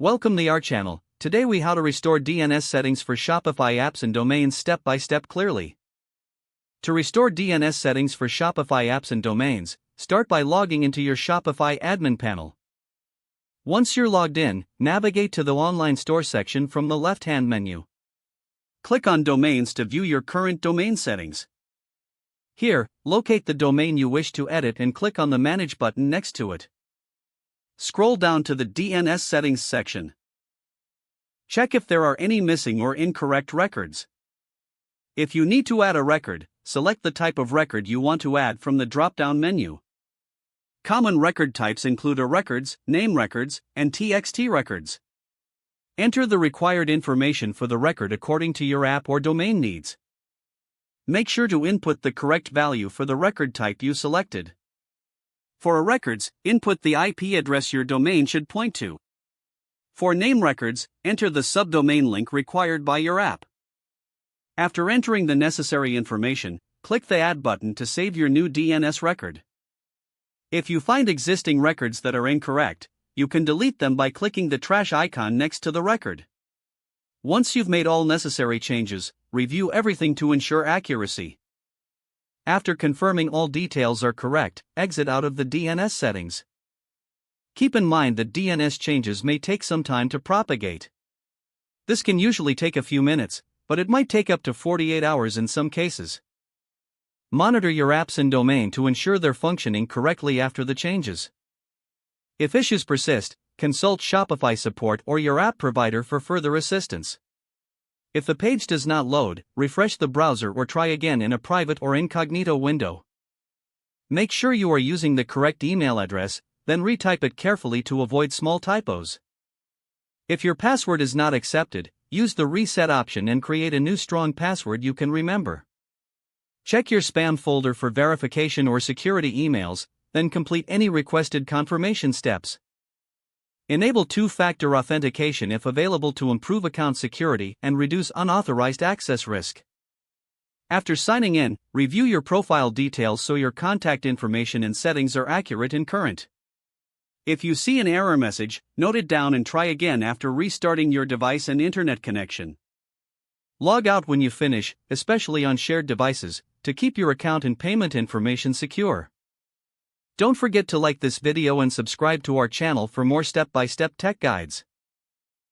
Welcome to our channel. Today we how to restore DNS settings for Shopify apps and domains step by step clearly. To restore DNS settings for Shopify apps and domains, start by logging into your Shopify admin panel. Once you're logged in, navigate to the online store section from the left-hand menu. Click on Domains to view your current domain settings. Here, locate the domain you wish to edit and click on the Manage button next to it. Scroll down to the DNS settings section. Check if there are any missing or incorrect records. If you need to add a record, select the type of record you want to add from the drop-down menu. Common record types include records, name records, and TXT records. Enter the required information for the record according to your app or domain needs. Make sure to input the correct value for the record type you selected. For records, input the IP address your domain should point to. For name records, enter the subdomain link required by your app. After entering the necessary information, click the Add button to save your new DNS record. If you find existing records that are incorrect, you can delete them by clicking the trash icon next to the record. Once you've made all necessary changes, review everything to ensure accuracy. After confirming all details are correct, exit out of the DNS settings. Keep in mind that DNS changes may take some time to propagate. This can usually take a few minutes, but it might take up to 48 hours in some cases. Monitor your apps and domain to ensure they're functioning correctly after the changes. If issues persist, consult Shopify support or your app provider for further assistance. If the page does not load, refresh the browser or try again in a private or incognito window. Make sure you are using the correct email address, then retype it carefully to avoid small typos. If your password is not accepted, use the reset option and create a new strong password you can remember. Check your spam folder for verification or security emails, then complete any requested confirmation steps. Enable two-factor authentication if available to improve account security and reduce unauthorized access risk. After signing in, review your profile details so your contact information and settings are accurate and current. If you see an error message, note it down and try again after restarting your device and internet connection. Log out when you finish, especially on shared devices, to keep your account and payment information secure. Don't forget to like this video and subscribe to our channel for more step-by-step tech guides.